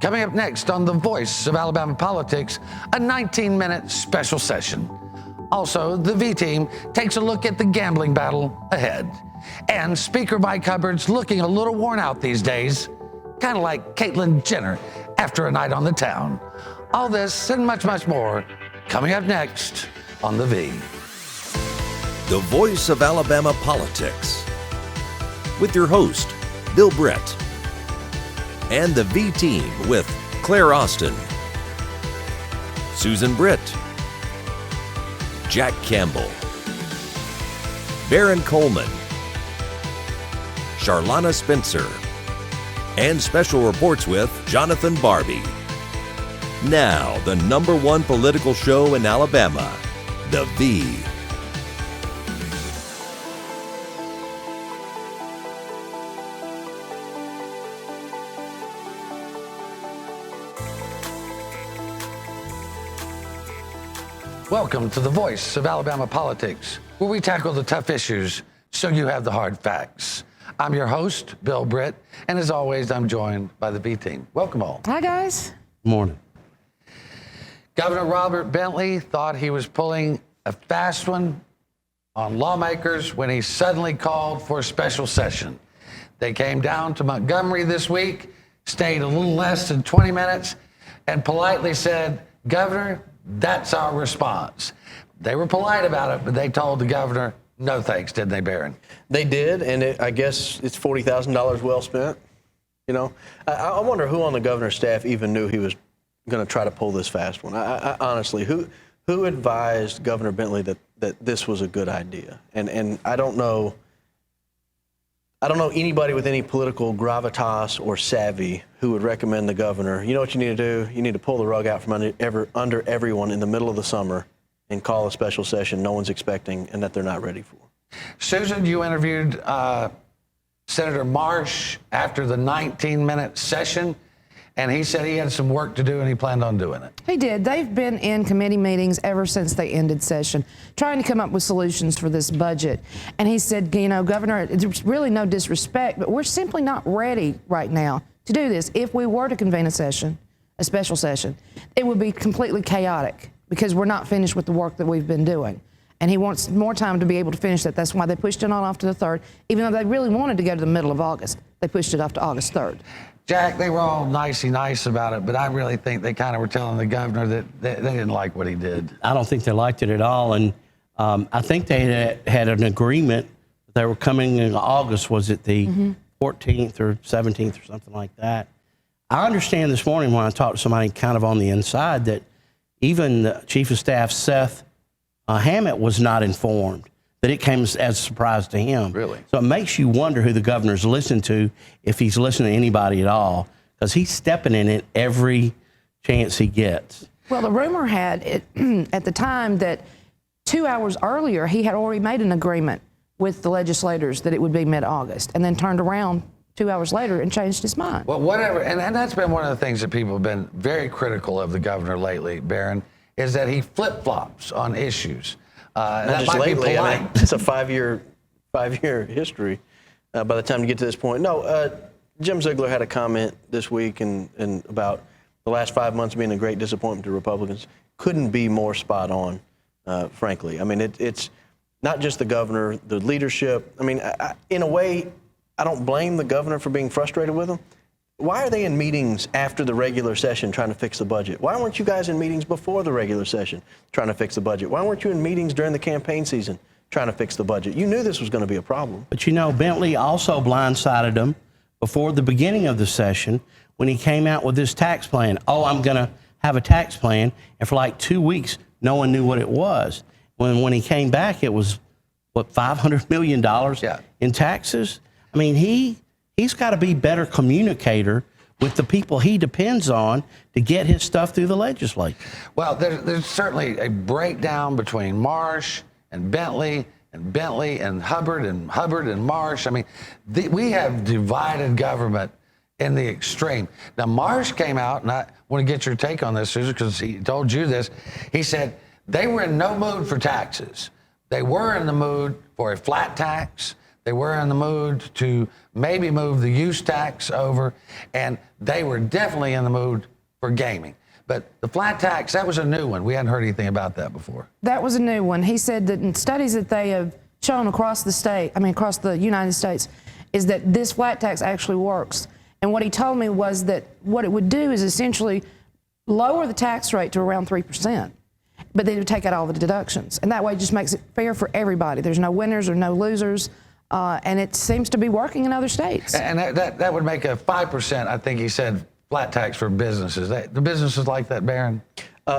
Coming up next on The Voice of Alabama Politics, a 19-minute special session. Also, the V-Team takes a look at the gambling battle ahead. And Speaker Mike Hubbard's looking a little worn out these days, kind of like Caitlyn Jenner after a night on the town. All this and much, much more coming up next on The V. The Voice of Alabama Politics with your host, Bill Brett, and the V-Team with Claire Austin, Susan Britt, Jack Campbell, Baron Coleman, Charlana Spencer, and special reports with Jonathan Barbie. Now, the #1 political show in Alabama, The V. Welcome to The Voice of Alabama Politics, where we tackle the tough issues so you have the hard facts. I'm your host, Bill Britt, and as always, I'm joined by the V-Team. Welcome all. Hi, guys. Morning. Governor Robert Bentley thought he was pulling a fast one on lawmakers when he suddenly called for a special session. They came down to Montgomery this week, stayed a little less than 20 minutes, and politely said, "Governor, that's our response." They were polite about it, but they told the governor, no thanks, didn't they, Baron? They did, and I guess it's $40,000 well spent. You know, I wonder who on the governor's staff even knew he was going to try to pull this fast one. I honestly, who advised Governor Bentley that this was a good idea? And I don't know anybody with any political gravitas or savvy who would recommend the governor, you know what you need to do? You need to pull the rug out from under everyone in the middle of the summer and call a special session no one's expecting and that they're not ready for. Susan, you interviewed Senator Marsh after the 19-minute session, and he said he had some work to do and he planned on doing it. He did. They've been in committee meetings ever since they ended session, trying to come up with solutions for this budget. And he said, you know, Governor, there's really no disrespect, but we're simply not ready right now to do this. If we were to convene a session, a special session, it would be completely chaotic because we're not finished with the work that we've been doing. And he wants more time to be able to finish that. That's why they pushed it on off to the 3rd. Even though they really wanted to go to the middle of August, they pushed it off to August 3rd. Jack, they were all nicey nice about it, but I really think they kind of were telling the governor that they didn't like what he did. I don't think they liked it at all. And I think they had an agreement. They were coming in August. Was it the 14th or 17th or something like that? I understand this morning when I talked to somebody kind of on the inside that even the Chief of Staff, Seth Hammett, was not informed, that it came as a surprise to him. Really? So it makes you wonder who the governor's listening to, if he's listening to anybody at all, because he's stepping in it every chance he gets. Well, the rumor had it at the time that 2 hours earlier, he had already made an agreement with the legislators that it would be mid-August, and then turned around 2 hours later and changed his mind. Well, whatever, and that's been one of the things that people have been very critical of the governor lately, Baron, is that he flip-flops on issues. Not that just might lately. be I polite. mean, it's a five-year history by the time you get to this point. No, Jim Ziegler had a comment this week and about the last 5 months being a great disappointment to Republicans. Couldn't be more spot on, frankly. I mean, it's not just the governor, the leadership. I mean, in a way, I don't blame the governor for being frustrated with him. Why are they in meetings after the regular session trying to fix the budget? Why weren't you guys in meetings before the regular session trying to fix the budget? Why weren't you in meetings during the campaign season trying to fix the budget? You knew this was going to be a problem. But you know, Bentley also blindsided him before the beginning of the session when he came out with this tax plan. Oh, I'm going to have a tax plan. And for like 2 weeks, no one knew what it was. When he came back, it was, what, $500 million in taxes? I mean, he's got to be better communicator with the people he depends on to get his stuff through the legislature. Well, there's certainly a breakdown between Marsh and Bentley and Hubbard and Marsh. I mean, we have divided government in the extreme. Now, Marsh came out, and I want to get your take on this, Susan, because he told you this. He said they were in no mood for taxes. They were in the mood for a flat tax. They were in the mood to maybe move the use tax over, and they were definitely in the mood for gaming. But the flat tax, that was a new one. We hadn't heard anything about that before. That was a new one. He said that in studies that they have shown across the United States, is that this flat tax actually works. And what he told me was that what it would do is essentially lower the tax rate to around 3%, but they would take out all the deductions. And that way it just makes it fair for everybody. There's no winners or no losers, and it seems to be working in other states. And that would make a 5%, I think he said, flat tax for businesses. The businesses like that, Barron?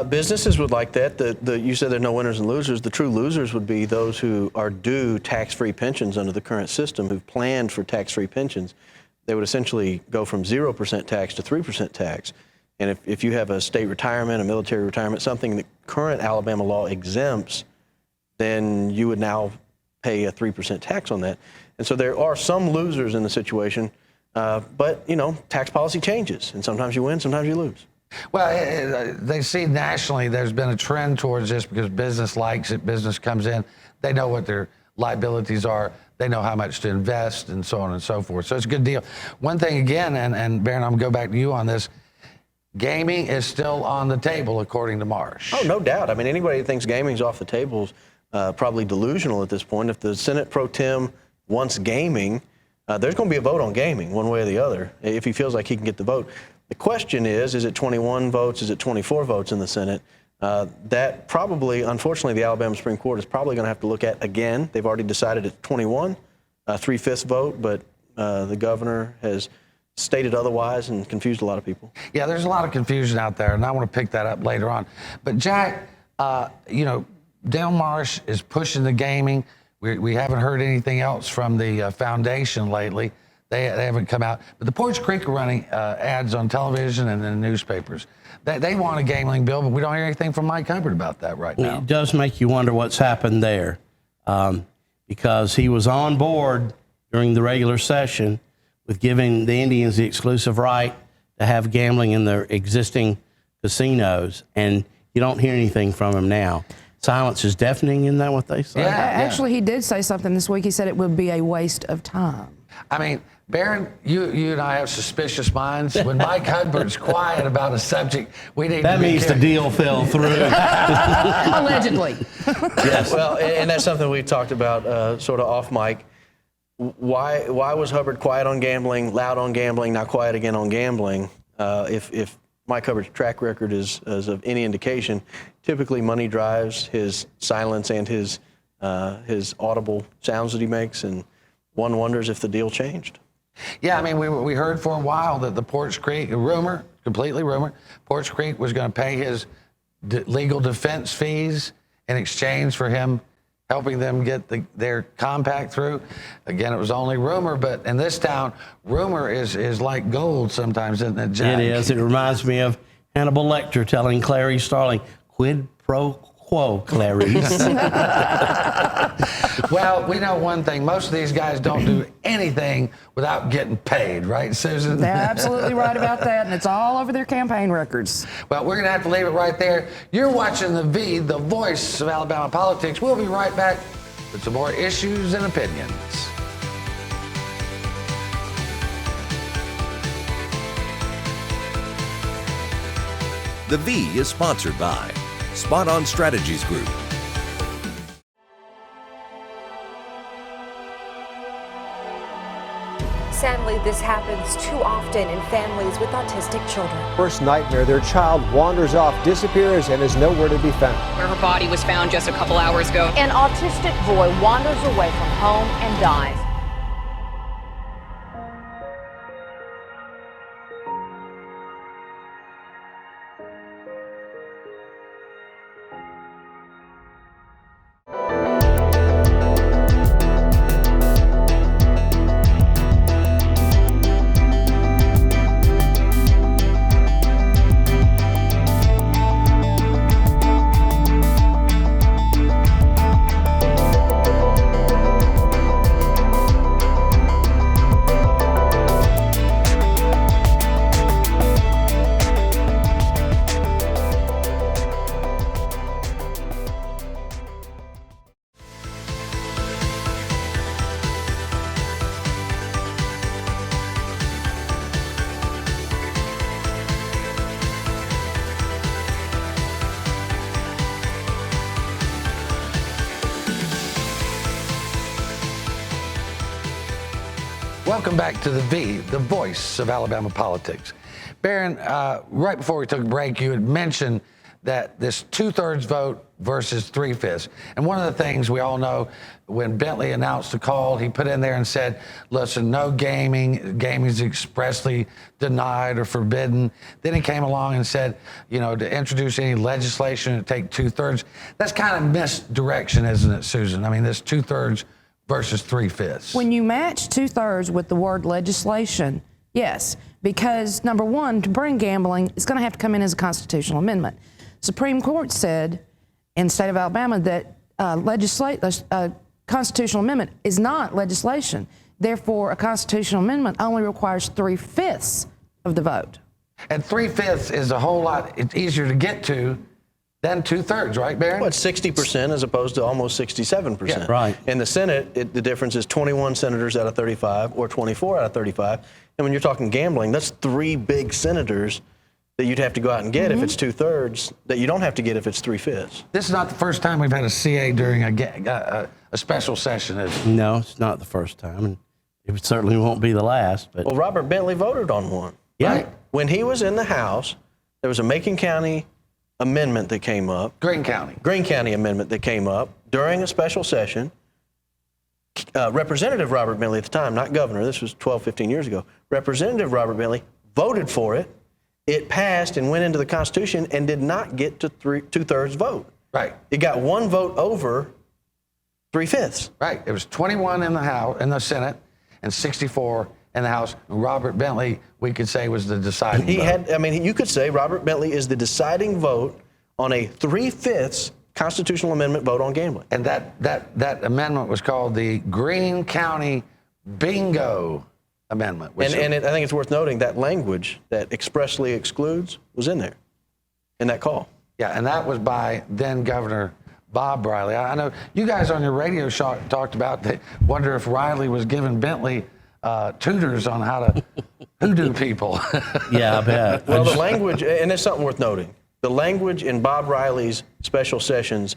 Businesses would like that. You said there are no winners and losers. The true losers would be those who are due tax-free pensions under the current system, who've planned for tax-free pensions. They would essentially go from 0% tax to 3% tax. And if you have a state retirement, a military retirement, something that current Alabama law exempts, then you would now pay a 3% tax on that. And so there are some losers in the situation, but, tax policy changes. And sometimes you win, sometimes you lose. Well, they see nationally there's been a trend towards this because business likes it. Business comes in. They know what their liabilities are. They know how much to invest and so on and so forth. So it's a good deal. One thing again, and Barron, I'm going to go back to you on this. Gaming is still on the table, according to Marsh. Oh, no doubt. I mean, anybody that thinks gaming's off the table is probably delusional at this point. If the Senate Pro Tem wants gaming, there's going to be a vote on gaming one way or the other if he feels like he can get the vote. The question is it 21 votes? Is it 24 votes in the Senate? That probably, unfortunately, the Alabama Supreme Court is probably going to have to look at again. They've already decided it's 21, 3/5 vote, but the governor has stated otherwise and confused a lot of people. Yeah, there's a lot of confusion out there, and I want to pick that up later on. But Jack, Del Marsh is pushing the gaming. We haven't heard anything else from the foundation lately. They haven't come out. But the Porch Creek are running ads on television and in the newspapers. They want a gambling bill, but we don't hear anything from Mike Hubbard about that right now. It does make you wonder what's happened there, because he was on board during the regular session with giving the Indians the exclusive right to have gambling in their existing casinos, and you don't hear anything from him now. Silence is deafening, isn't that what they say? Yeah. Actually, he did say something this week. He said it would be a waste of time. I mean, Barron, you and I have suspicious minds. When Mike Hubbard's quiet about a subject, we need That to be means the careful. deal fell through. Allegedly. Yes. Well, and that's something we've talked about sort of off mic. Why was Hubbard quiet on gambling, loud on gambling, not quiet again on gambling? If Mike Hubbard's track record is of any indication, typically money drives his silence and his audible sounds that he makes, and one wonders if the deal changed. Yeah, I mean, we heard for a while that the Porch Creek, completely rumor, Porch Creek was going to pay his legal defense fees in exchange for him helping them get their compact through. Again, it was only rumor, but in this town, rumor is like gold sometimes, isn't it, Jack? It is. It reminds me of Hannibal Lecter telling Clarice Starling, quid pro quo, Clarice. Well, we know one thing. Most of these guys don't do anything without getting paid, right, Susan? They're absolutely right about that, and it's all over their campaign records. Well, we're going to have to leave it right there. You're watching the voice of Alabama politics. We'll be right back with some more issues and opinions. The V is sponsored by Spot On Strategies Group. Sadly, this happens too often in families with autistic children. First nightmare, their child wanders off, disappears, and is nowhere to be found. Where her body was found just a couple hours ago. An autistic boy wanders away from home and dies. Welcome back to the voice of Alabama politics. Barron, right before we took a break, you had mentioned that this 2/3 vote versus 3/5. And one of the things we all know, when Bentley announced the call, he put in there and said, listen, no gaming. Gaming is expressly denied or forbidden. Then he came along and said, to introduce any legislation, it'd take 2/3. That's kind of misdirection, isn't it, Susan? I mean, this 2/3 versus 3/5. When you match 2/3 with the word legislation, yes, because number one, to bring gambling, it's going to have to come in as a constitutional amendment. Supreme Court said in the state of Alabama that constitutional amendment is not legislation. Therefore, a constitutional amendment only requires 3/5 of the vote. And 3/5 is a whole lot easier to get to than 2/3, right, Barron? Well, it's 60% as opposed to almost 67%. Yeah, right. In the Senate, the difference is 21 senators out of 35 or 24 out of 35. And when you're talking gambling, that's 3 big senators that you'd have to go out and get if it's 2/3, that you don't have to get if it's 3/5. This is not the first time we've had a CA during a special session, is it? No, it's not the first time, and it certainly won't be the last. But Well, Robert Bentley voted on one. yeah, Right. When he was in the House, there was a Macon County amendment that came up, Greene County. Greene County amendment that came up during a special session. Representative Robert Bentley at the time, not governor, this was 12, 15 years ago, Representative Robert Bentley voted for it. It passed and went into the Constitution and did not get to 2/3 vote. Right. It got 1 vote over 3/5. Right. It was 21 in the House, in the Senate, and 64 in the House. And Robert Bentley, we could say, was the deciding vote. You could say Robert Bentley is the deciding vote on a 3/5 constitutional amendment vote on gambling. And that amendment was called the Greene County Bingo Amendment. I think it's worth noting that language that expressly excludes was in there in that call. Yeah, and that was by then Governor Bob Riley. I know you guys on your radio show talked about, they wonder if Riley was giving Bentley tutors on how to hoodoo people. yeah, I bet. Well, the language, and it's something worth noting, the language in Bob Riley's special sessions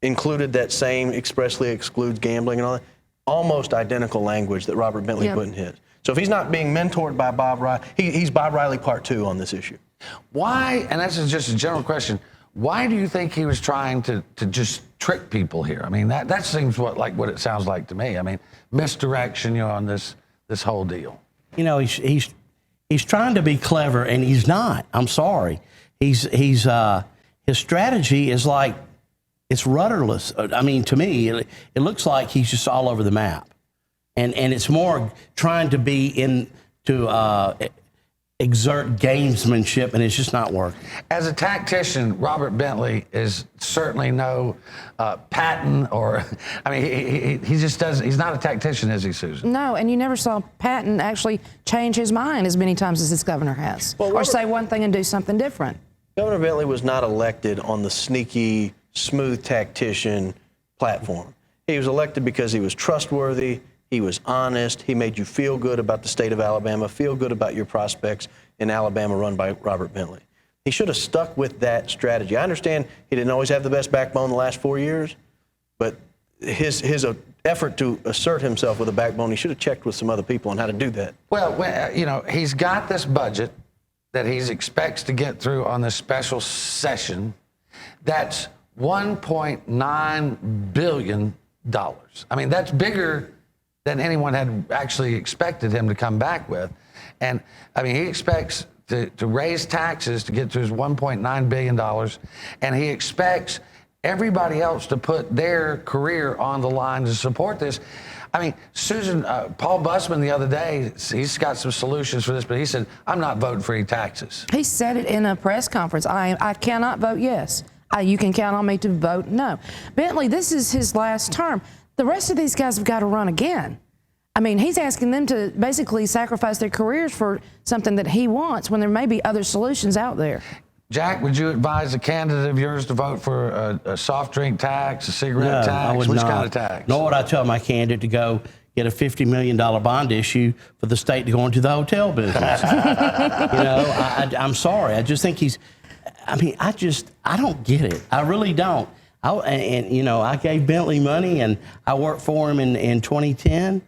included that same expressly excludes gambling and all that, almost identical language that Robert Bentley put in his. So if he's not being mentored by Bob Riley, he's Bob Riley Part 2 on this issue. Why, and that's just a general question, why do you think he was trying to just trick people here? I mean, that seems like what it sounds like to me. I mean, misdirection, on this whole deal. He's trying to be clever, and he's not. I'm sorry. His strategy is like, it's rudderless. I mean, to me, it looks like he's just all over the map. And it's more trying to exert gamesmanship, and it's just not working. As a tactician, Robert Bentley is certainly no Patton or, I mean, he just doesn't, he's not a tactician, is he, Susan? No, and you never saw Patton actually change his mind as many times as this governor has, or say one thing and do something different. Governor Bentley was not elected on the sneaky, smooth tactician platform. He was elected because he was trustworthy. He was honest. He made you feel good about the state of Alabama, feel good about your prospects in Alabama run by Robert Bentley. He should have stuck with that strategy. I understand he didn't always have the best backbone the last 4 years, but his effort to assert himself with a backbone, he should have checked with some other people on how to do that. Well, he's got this budget that he expects to get through on this special session. That's $1.9 billion. I mean, that's bigger than anyone had actually expected him to come back with. And I mean, he expects to raise taxes to get to his $1.9 billion. And he expects everybody else to put their career on the line to support this. I mean, Susan, Paul Busman the other day, he's got some solutions for this, but he said, I'm not voting for any taxes. He said it in a press conference. I cannot vote yes. You can count on me to vote no. Bentley, this is his last term. The rest of these guys have got to run again. I mean, he's asking them to basically sacrifice their careers for something that he wants when there may be other solutions out there. Jack, would you advise a candidate of yours to vote for a soft drink tax, a cigarette tax? I would Which not. kind of tax? Nor would I tell my candidate to go get a $50 million bond issue for the state to go into the hotel business. I'm sorry. I just think I don't get it. I really don't. I gave Bentley money and I worked for him in 2010.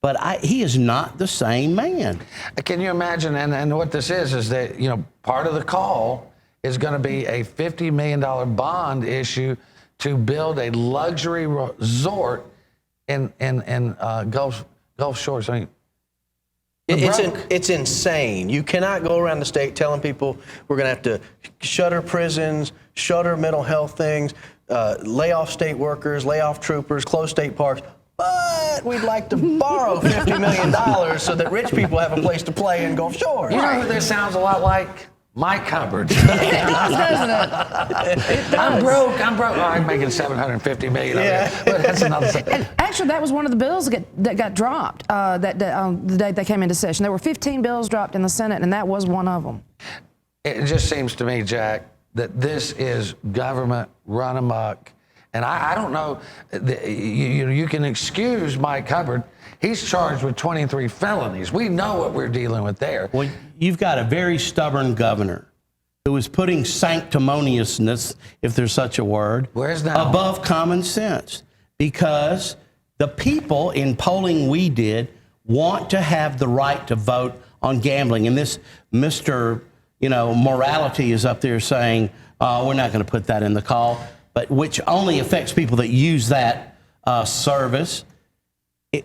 But he is not the same man. Can you imagine? And what this is that, you know, part of the call is going to be a $50 million bond issue to build a luxury resort in Gulf Shores. I mean, it's insane. You cannot go around the state telling people we're going to have to shutter prisons, shutter mental health things, lay off state workers, lay off troopers, close state parks. But we'd like to borrow $50 million so that rich people have a place to play in Gulf Shores. You know who this sounds a lot like? Mike Hubbard. It does, doesn't it? I'm broke. Oh, I'm making $750 million. Yeah. But that's another thing. And actually, that was one of the bills that got dropped the day they came into session. There were 15 bills dropped in the Senate, and that was one of them. It just seems to me, Jack, that this is government run amok. And I don't know, you can excuse Mike Hubbard. He's charged with 23 felonies. We know what we're dealing with there. Well, you've got a very stubborn governor who is putting sanctimoniousness, if there's such a word, Where's that? above common sense. Because the people in polling we did want to have the right to vote on gambling. And this Mr. Morality is up there saying, we're not going to put that in the call, but which only affects people that use that service,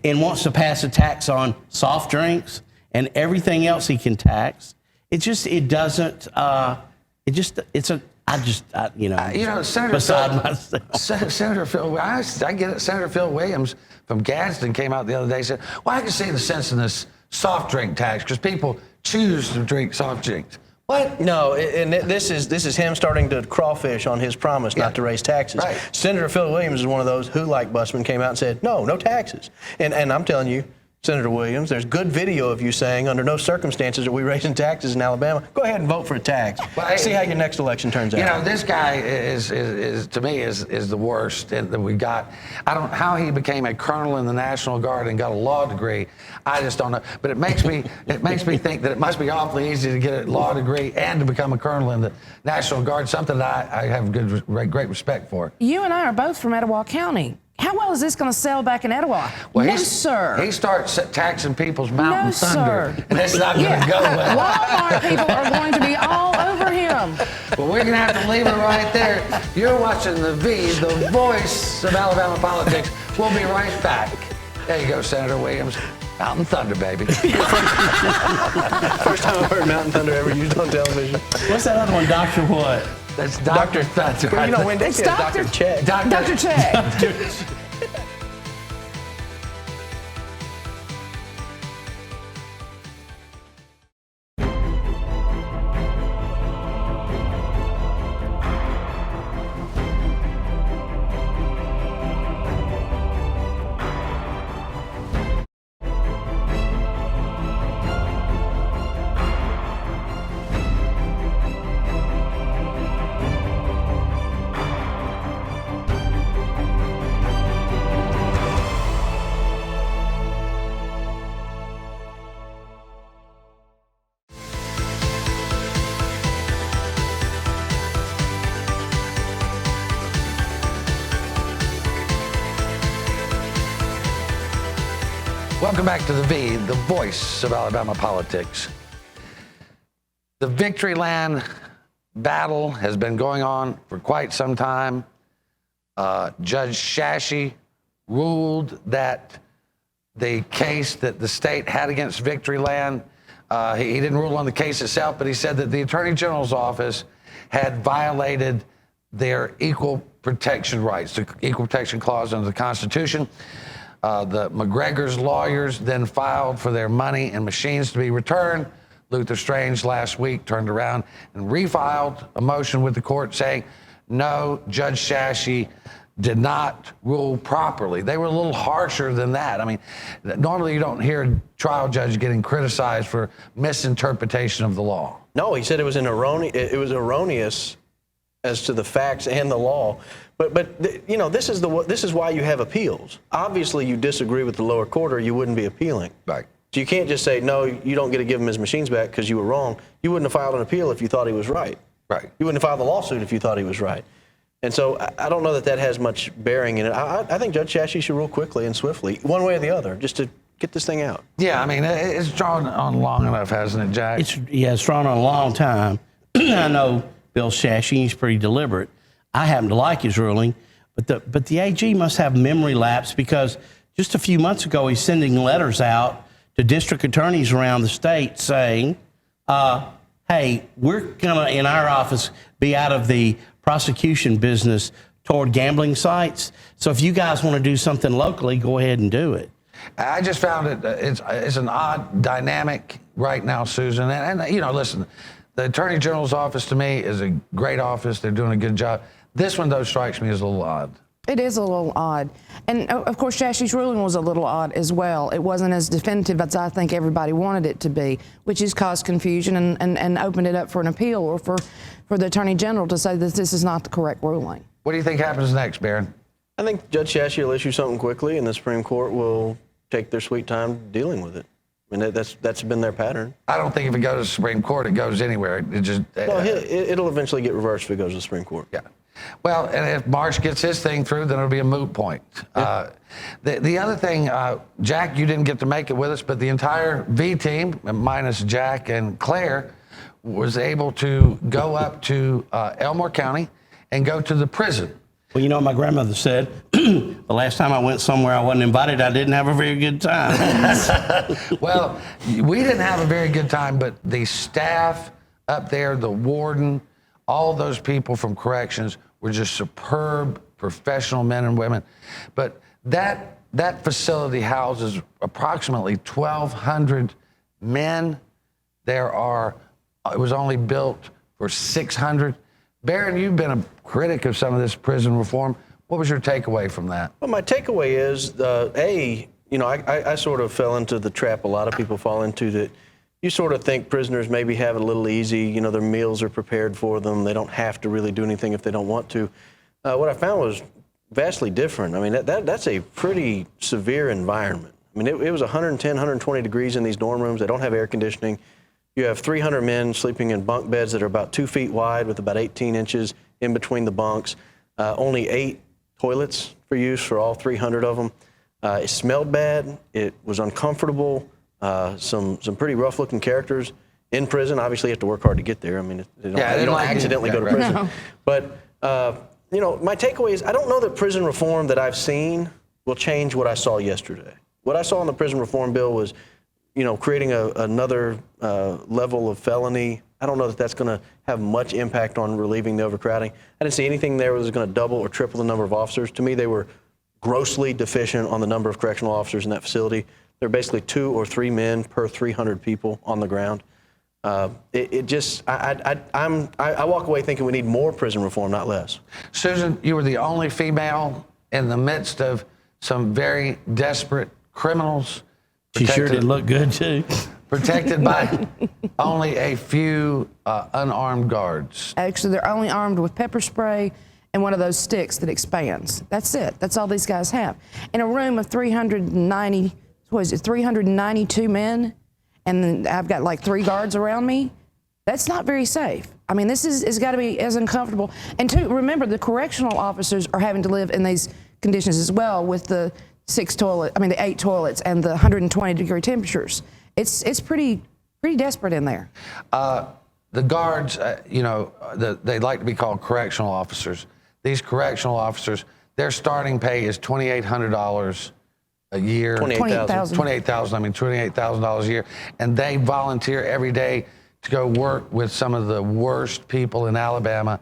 and wants to pass a tax on soft drinks and everything else he can tax. Senator beside myself. Senator Phil, I get it. Senator Phil Williams from Gadsden came out the other day and said, well, I can see the sense in this soft drink tax because people choose to drink soft drinks. What? No, and this is him starting to crawfish on his promise not to raise taxes. Right. Senator Phil Williams is one of those who, like Busman, came out and said, no taxes. And I'm telling you, Senator Williams, there's good video of you saying under no circumstances are we raising taxes in Alabama. Go ahead and vote for a tax. Well, see how your next election turns out. This guy is to me is the worst that we got. I don't know how he became a colonel in the National Guard and got a law degree. I just don't know. But it makes me think that it must be awfully easy to get a law degree and to become a colonel in the National Guard, something that I have great respect for. You and I are both from Etowah County. How well is this going to sell back in Etowah? Well, no, sir. He starts taxing people's mountain thunder, sir. and that's not going to go well. Walmart people are going to be all over him. Well, we're going to have to leave it right there. You're watching the voice of Alabama politics. We'll be right back. There you go, Senator Williams. Mountain Thunder, baby. First time I've heard Mountain Thunder ever used on television. What's that other one, Dr. what? That's Dr. Thunder. Well, when they said Dr. Check. Dr. Check. Welcome back to the voice of Alabama politics. The Victoryland battle has been going on for quite some time. Judge Shashi ruled that the case that the state had against Victoryland, he didn't rule on the case itself, but he said that the Attorney General's office had violated their equal protection rights, the equal protection clause under the Constitution. The McGregor's lawyers then filed for their money and machines to be returned. Luther Strange last week turned around and refiled a motion with the court saying, no, Judge Shashi did not rule properly. They were a little harsher than that. I mean, normally you don't hear a trial judge getting criticized for misinterpretation of the law. No, he said it was erroneous as to the facts and the law. But this is why you have appeals. Obviously, you disagree with the lower court, or you wouldn't be appealing. Right. So you can't just say, no, you don't get to give him his machines back because you were wrong. You wouldn't have filed an appeal if you thought he was right. Right. You wouldn't have filed the lawsuit if you thought he was right. And so I don't know that has much bearing in it. I think Judge Shashi should rule quickly and swiftly, one way or the other, just to get this thing out. Yeah, I mean, it's drawn on long enough, hasn't it, Jack? It's drawn on a long time. I know Bill Shasheen, he's pretty deliberate. I happen to like his ruling, but the AG must have memory lapse, because just a few months ago he's sending letters out to district attorneys around the state saying, hey, we're gonna, in our office, be out of the prosecution business toward gambling sites. So if you guys want to do something locally, go ahead and do it. I just found it's an odd dynamic right now, Susan. And you know, listen, the Attorney General's office to me is a great office. They're doing a good job. This one, though, strikes me as a little odd. It is a little odd. And of course, Shasheen's ruling was a little odd as well. It wasn't as definitive as I think everybody wanted it to be, which has caused confusion and opened it up for an appeal, or for the Attorney General to say that this is not the correct ruling. What do you think happens next, Barron? I think Judge Shasheen will issue something quickly, and the Supreme Court will take their sweet time dealing with it. I mean, that's been their pattern. I don't think if it goes to the Supreme Court, it goes anywhere. It just No, it'll eventually get reversed if it goes to the Supreme Court. Yeah. Well, and if Marsh gets his thing through, then it'll be a moot point. Yeah. The other thing, Jack, you didn't get to make it with us, but the entire V team, minus Jack and Claire, was able to go up to Elmore County and go to the prison. Well, you know, my grandmother said, the last time I went somewhere I wasn't invited, I didn't have a very good time. Well, we didn't have a very good time, but the staff up there, the warden, all those people from corrections were just superb professional men and women. But that facility houses approximately 1,200 men. It was only built for 600. Barron, you've been a critic of some of this prison reform. What was your takeaway from that? Well, my takeaway is, I sort of fell into the trap a lot of people fall into, that you sort of think prisoners maybe have it a little easy. You know, their meals are prepared for them. They don't have to really do anything if they don't want to. What I found was vastly different. I mean, that's a pretty severe environment. I mean, it was 110, 120 degrees in these dorm rooms. They don't have air conditioning. You have 300 men sleeping in bunk beds that are about 2 feet wide with about 18 inches in between the bunks. Only 8 toilets for use for all 300 of them. It smelled bad. It was uncomfortable. Some pretty rough-looking characters in prison. Obviously, you have to work hard to get there. I mean, you don't accidentally go to prison. No. But, my takeaway is, I don't know that prison reform that I've seen will change what I saw yesterday. What I saw in the prison reform bill was, creating another level of felony. I don't know that that's going to have much impact on relieving the overcrowding. I didn't see anything there that was going to double or triple the number of officers. To me, they were grossly deficient on the number of correctional officers in that facility. There are basically 2 or 3 men per 300 people on the ground. I walk away thinking we need more prison reform, not less. Susan, you were the only female in the midst of some very desperate criminals. She sure did look good, too. Protected by only a few unarmed guards. Actually, they're only armed with pepper spray and one of those sticks that expands. That's it. That's all these guys have. In a room of 392 men, and I've got like 3 guards around me, that's not very safe. I mean, this is got to be as uncomfortable. And remember, the correctional officers are having to live in these conditions as well, with the 8 toilets and the 120-degree temperatures. It's pretty desperate in there. The guards, they like to be called correctional officers. These correctional officers, their starting pay is $2,800 a year. $28,000 a year. And they volunteer every day to go work with some of the worst people in Alabama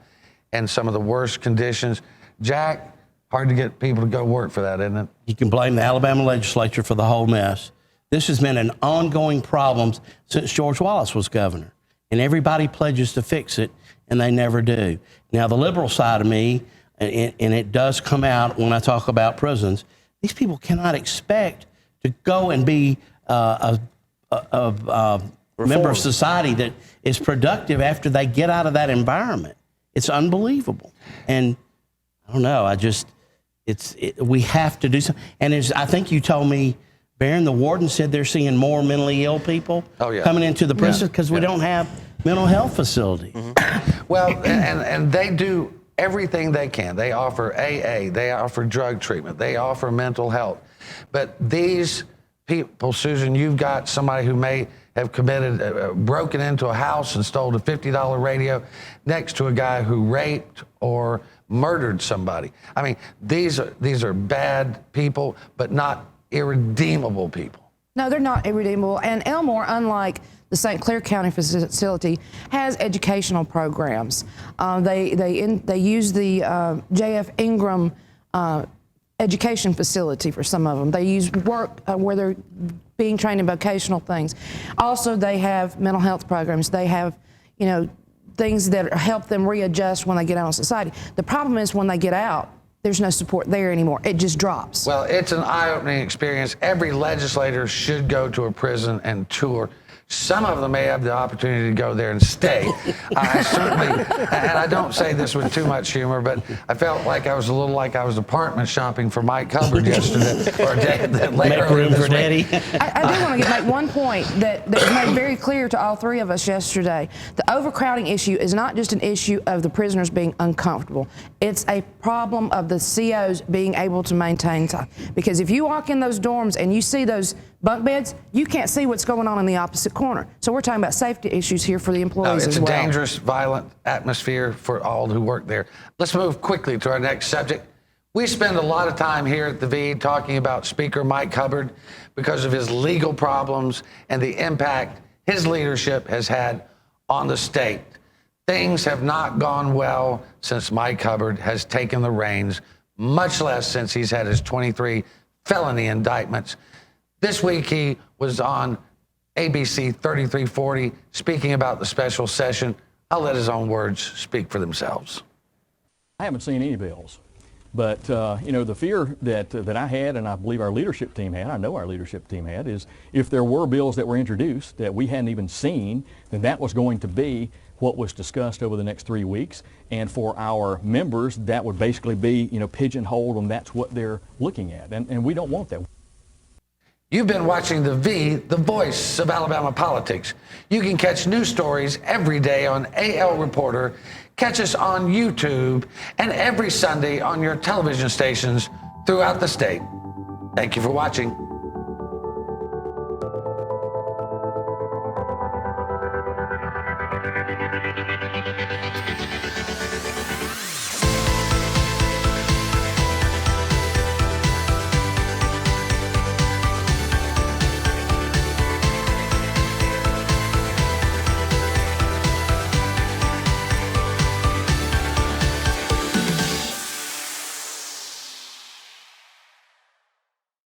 and some of the worst conditions. Jack, hard to get people to go work for that, isn't it? You can blame the Alabama legislature for the whole mess. This has been an ongoing problem since George Wallace was governor, and everybody pledges to fix it, and they never do. Now, the liberal side of me, and it does come out when I talk about prisons, these people cannot expect to go and be a member of society that is productive after they get out of that environment. It's unbelievable. And I don't know, we have to do something. And I think you told me, Barron, the warden said they're seeing more mentally ill people coming into the prison because we don't have mental health facilities. Mm-hmm. Well, and they do everything they can. They offer AA, they offer drug treatment, they offer mental health. But these people, Susan, you've got somebody who may have broken into a house and stole a $50 radio next to a guy who raped or murdered somebody. I mean, these are bad people, but not irredeemable people. No, they're not irredeemable. And Elmore, unlike the St. Clair County facility, has educational programs. They use the J.F. Ingram education facility for some of them. They use work where they're being trained in vocational things. Also, they have mental health programs. They have, things that help them readjust when they get out in society. The problem is when they get out, there's no support there anymore. It just drops. Well, it's an eye-opening experience. Every legislator should go to a prison and tour. Some of them may have the opportunity to go there and stay. I certainly, and I don't say this with too much humor, but I felt like I was a little like I was apartment shopping for Mike Hubbard yesterday, or a day later. Make room for Daddy. I do want to make one point that was made very clear to all three of us yesterday. The overcrowding issue is not just an issue of the prisoners being uncomfortable. It's a problem of the COs being able to maintain time. Because if you walk in those dorms and you see those bunk beds, you can't see what's going on in the opposite corner. So we're talking about safety issues here for the employees as well. It's a dangerous, violent atmosphere for all who work there. Let's move quickly to our next subject. We spend a lot of time here at the V talking about Speaker Mike Hubbard because of his legal problems and the impact his leadership has had on the state. Things have not gone well since Mike Hubbard has taken the reins, much less since he's had his 23 felony indictments. This week he was on ABC 3340 speaking about the special session. I'll let his own words speak for themselves. I haven't seen any bills, but the fear that I had, and I believe our leadership team had, I know our leadership team had, is if there were bills that were introduced that we hadn't even seen, then that was going to be what was discussed over the next 3 weeks. And for our members, that would basically be, pigeonholed, and that's what they're looking at. And we don't want that. You've been watching The V, the voice of Alabama politics. You can catch news stories every day on AL Reporter, catch us on YouTube, and every Sunday on your television stations throughout the state. Thank you for watching.